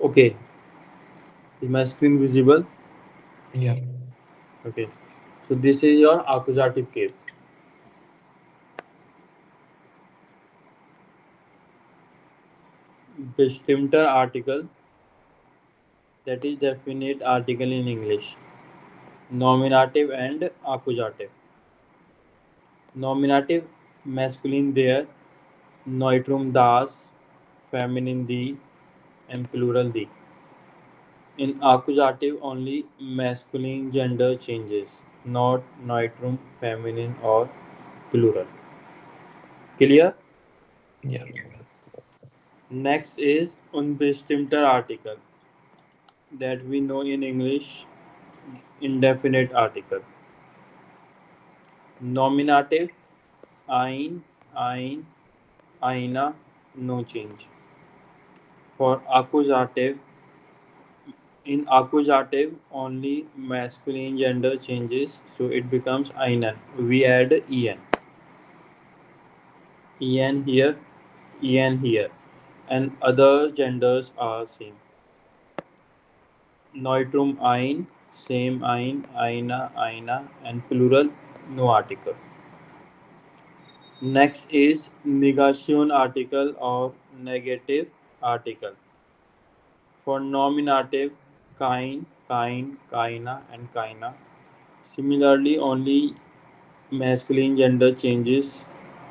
Okay, is my screen visible? Yeah. Okay, so this is your accusative case. Bestimmter article, that is definite article in English. Nominative and accusative. Nominative masculine there, neutrum das, feminine the, and plural the. In accusative only masculine gender changes, not neutrum, feminine or plural. Clear? Yeah. Next is unbestimmter article, that we know in English indefinite article. Nominative ein, ein, aina, no change. For accusative, in accusative only masculine gender changes, so it becomes einen. We add en. En here, en here, and other genders are same. Neutrum ein, same ein, aina, aina, and plural no article. Next is negation article or negative article. For nominative, kind, kind, kaina, and kaina. Similarly, only masculine gender changes.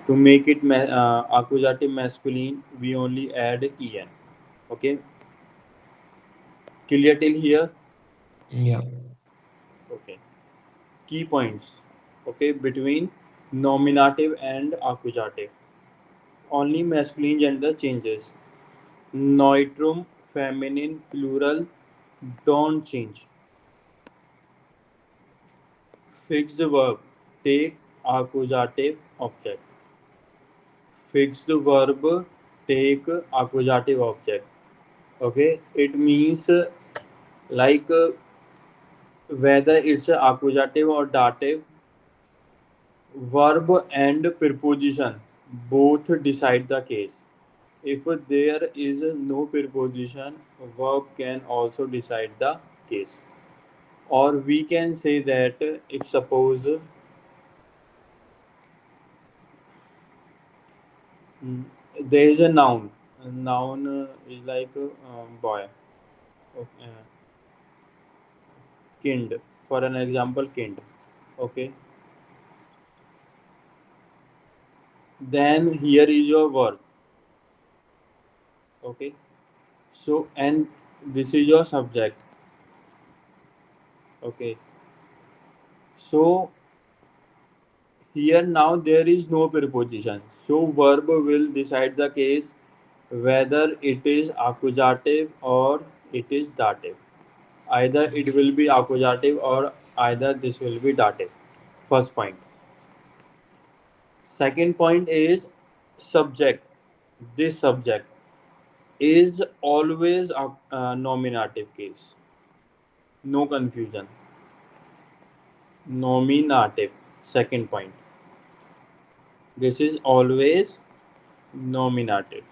To make it accusative masculine, we only add en. Okay, clear till here? Yeah. Okay. Key points. Okay, between nominative and accusative. Only masculine gender changes. Neutrum, feminine, plural don't change. Fixed verb, take accusative object. Fixed verb, take accusative object. Okay, it means like whether it's a accusative or dative, verb and preposition both decide the case. If there is no preposition, verb can also decide the case. Or we can say that if suppose mm, there is a noun. A noun is like boy. Okay. Kind. For an example, kind. Okay. Then here is your verb. Okay. So and this is your subject. Okay. So here now there is no preposition. So verb will decide the case whether it is accusative or it is dative. Either it will be accusative or either this will be dative. First point. Second point is subject. This subject is always a nominative case. No confusion. Nominative. Second point. This is always nominative.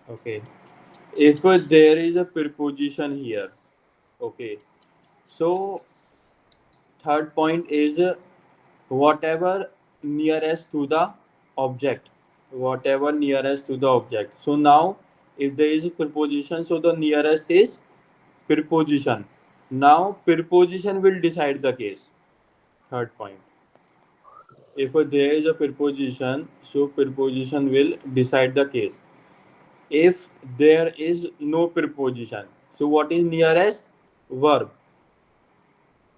Okay. If there is a preposition here, okay. So third point is whatever nearest to the object, whatever nearest to the object. So now if there is a preposition, so the nearest is preposition. Now preposition will decide the case. Third point, if there is a preposition, so preposition will decide the case. If there is no preposition, so what is nearest? Verb.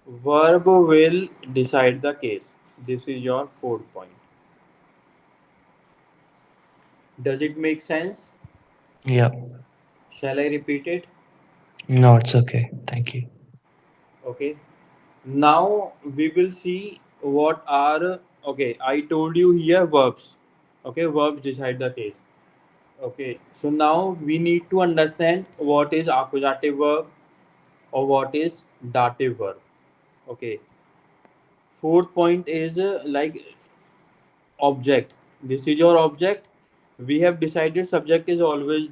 Verb will decide the case. This is your fourth point. Does it make sense? Yeah. Shall I repeat it? No, it's okay. Thank you. Okay. Now we will see what are, okay, I told you here verbs. Okay, verbs decide the case. Okay, so now we need to understand what is accusative verb or what is dative verb. Okay. Fourth point is like object. This is your object. We have decided subject is always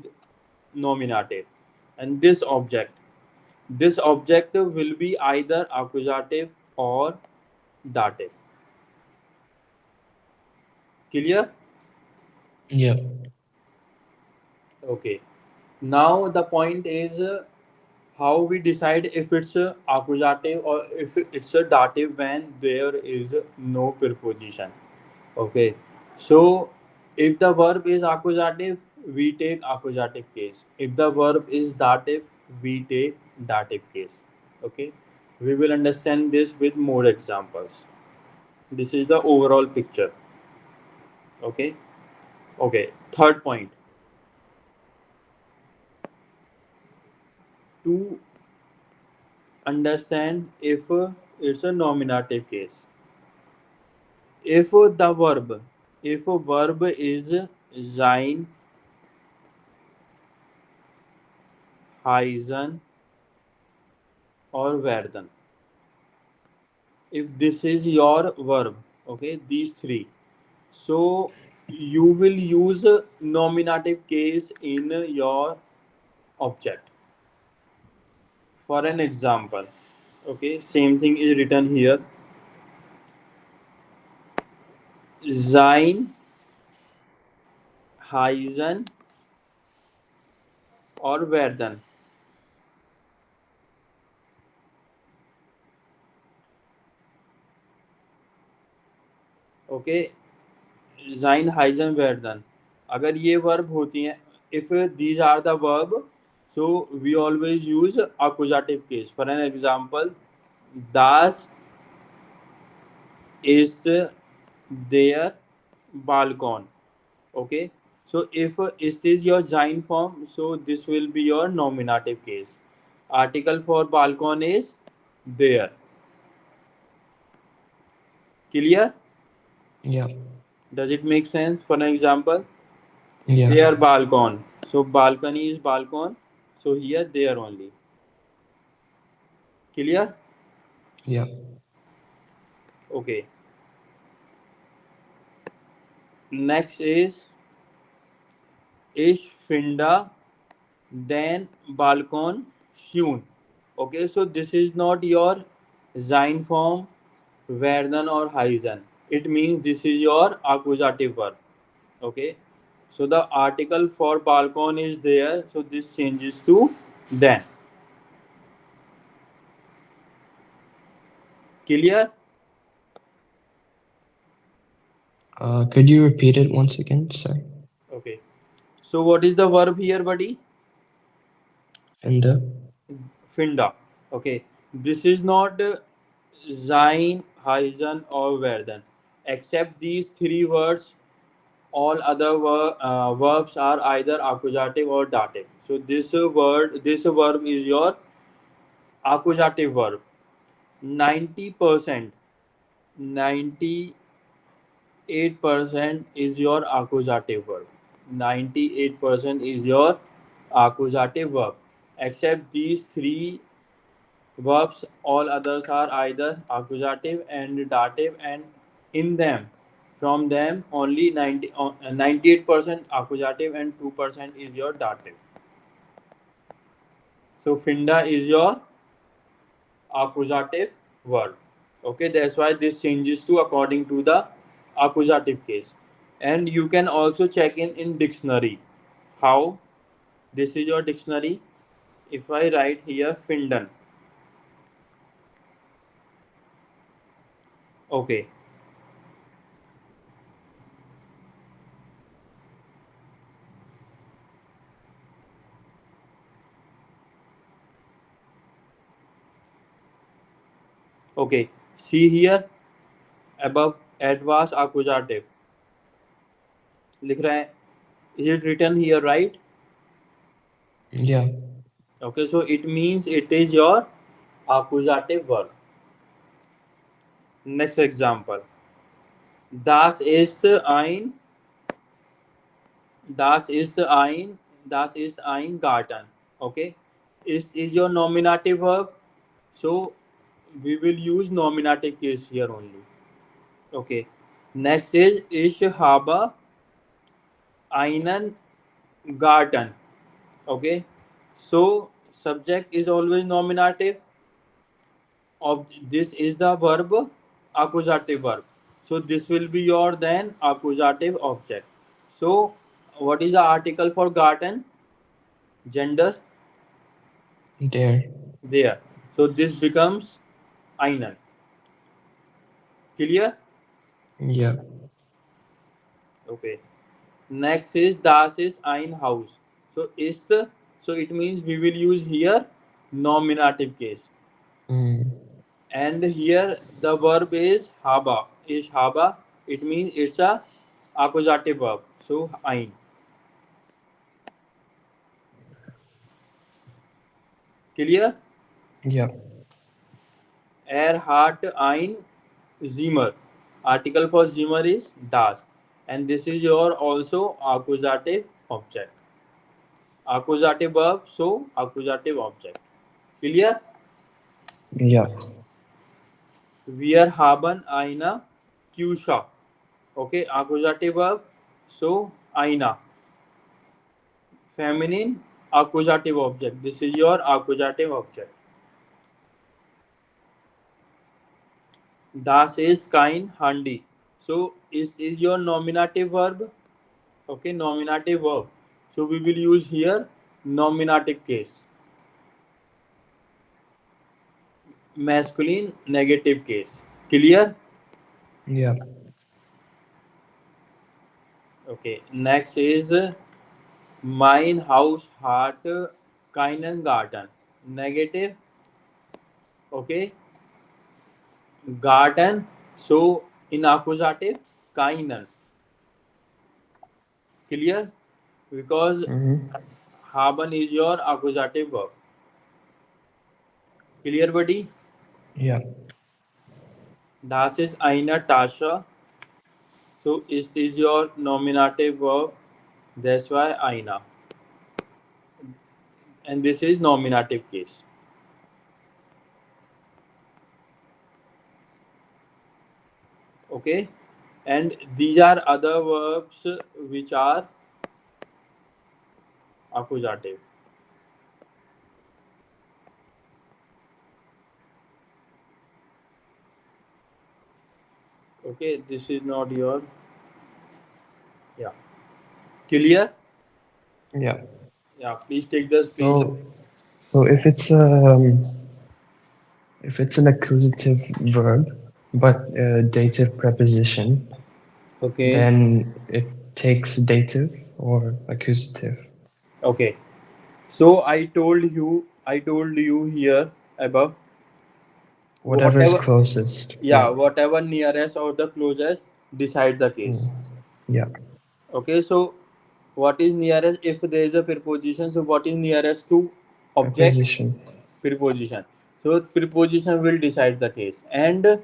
nominative. and this object will be either accusative or dative. Clear? Yep. Okay. Now the point is how we decide if it's a accusative or if it's a dative when there is no preposition. Okay. So if the verb is accusative, we take accusative case. If the verb is dative, we take dative case. Okay. We will understand this with more examples. This is the overall picture. Okay. Okay. Third point. To understand if it's a nominative case. If a verb is sein, heißen or werden. If this is your verb, okay, these three. So you will use a nominative case in your object. For an example, okay, same thing is written here. Sein, heißen or werden. Okay जाइन हाइजन वेर्डन अगर ये verb होती हैं if these are the verb so we always use accusative case for an example das ist their balcon okay so if is this your sein form so this will be your nominative case article for balcon is there clear Yep. does it make sense for an example Yeah. their balcon so balcony is balcon so here there only clear Yep. okay next is ich finde then balcon schön okay so this is not your sein form werden or heißen it means this is your accusative verb okay so the article for balcon is there so this changes to then clear Could you repeat it once again? Sorry. okay so what is the verb here buddy Finde. Finda. Okay, this is not sein, heißen, or werden. Except these three words, all other verbs are either accusative or dative. So this verb is your accusative verb. 90%, 98% is your accusative verb. 98% is your accusative verb. Except these three verbs all others are either accusative and dative and in them from them only 98% accusative and 2% is your dative so finda is your accusative verb okay that's why this changes to according to the accusative case and you can also check in dictionary how this is your dictionary if I write here finden okay Okay, see here above adverse accusative लिख रहा है is it written here right Yeah. okay so it means it is your accusative verb next example das ist ein das ist ein das ist ein Garten okay is your nominative verb so we will use nominative case here only okay next is ich habe einen Garten okay so subject is always nominative. This is the verb, accusative verb. So this will be your then accusative object. So what is the article for garden? Gender, Der. there. So this becomes einen. Clear? Yeah. Okay. Next is das ist ein Haus. So ist, so it means we will use here nominative case. Mm. And here the verb is haba. Is haba. It means it's a accusative verb. So ein. Clear? Yeah. Er hat ein Zimmer. Article for Zimmer is das. And this is your also accusative object. Accusative verb, so accusative object. Clear? Yeah. Wir haben eine Küche. Okay, accusative verb, so eine. Feminine, accusative object. This is your accusative object. Das ist kein Handy. So is your nominative verb. Okay, nominative verb. So we will use here nominative case. Masculine negative case. Clear? Yeah. Okay. Next is mein Haus hat keinen Garten. Negative. Okay. Garten. So in accusative, keinen. Clear? Because Mm-hmm. haben is your accusative verb. Clear, buddy? Yeah. Das ist eine Tasche. So is your nominative verb. That's why eine. And this is nominative case. Okay. And these are other verbs which are accusative. Okay, this is not your, yeah. Clear? Yeah. Yeah, please take the screenshot. So if it's an accusative verb but a dative preposition, Okay. then it takes dative or accusative. Okay. So I told you here above. Whatever is closest. Yeah, whatever nearest or the closest decide the case. Yeah. Okay, so what is nearest if there is a preposition? So what is nearest to object? Preposition. Preposition. So preposition will decide the case. And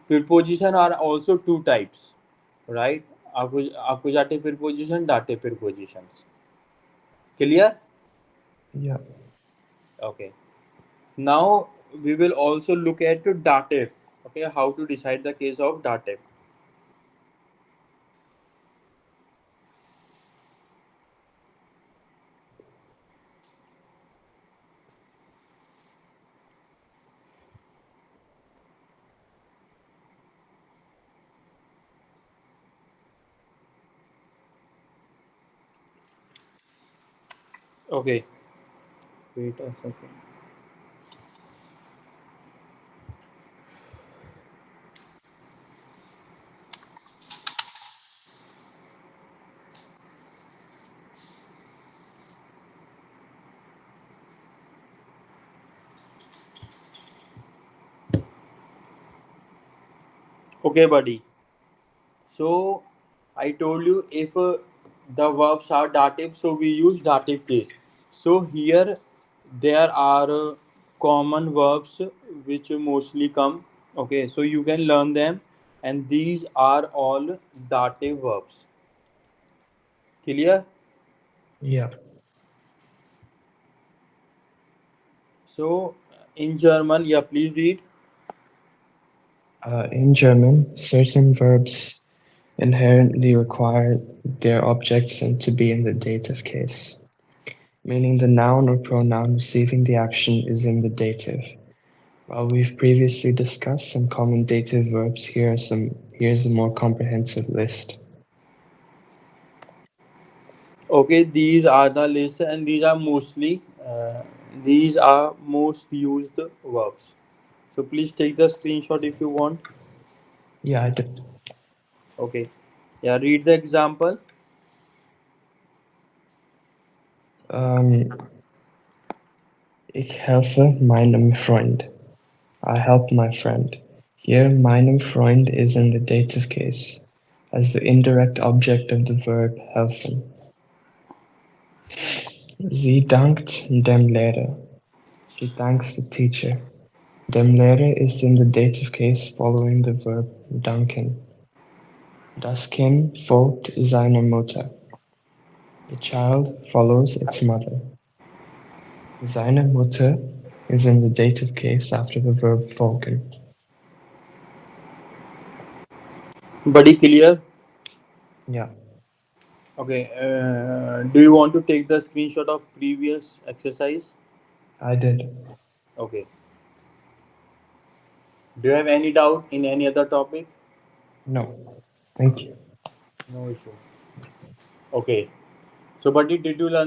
preposition are also two types, right? Accusative preposition, dative prepositions. Clear? Yeah. Okay. Now we will also look at dative. Okay, how to decide the case of dative. Okay. Wait a second. Okay, buddy. So I told you if the verbs are dative, so we use dative case. So here there are common verbs which mostly come. Okay, so you can learn them, and these are all dative verbs. Clear? Yeah. So in German, yeah, please read. In German, certain verbs inherently require their objects and to be in the dative case. meaning the noun or pronoun receiving the action is in the dative. While we've previously discussed some common dative verbs, here's a more comprehensive list. Okay, these are the list, and these are most used verbs. So please take the screenshot if you want. Yeah, I did. Okay, yeah, read the example. Um, Ich helfe meinem Freund. I help my friend. Here, meinem Freund is in the dative case, as the indirect object of the verb helfen. Sie dankt dem Lehrer. She thanks the teacher. Dem Lehrer is in the dative case following the verb danken. Das Kind folgt seiner Mutter. The child follows its mother. Seine Mutter is in the dative case after the verb folgen. Body clear? Yeah, Okay, do you want to take the screenshot of previous exercise? I did. Okay. Do you have any doubt in any other topic? No, thank you. No issue. Okay. So, buddy, did you learn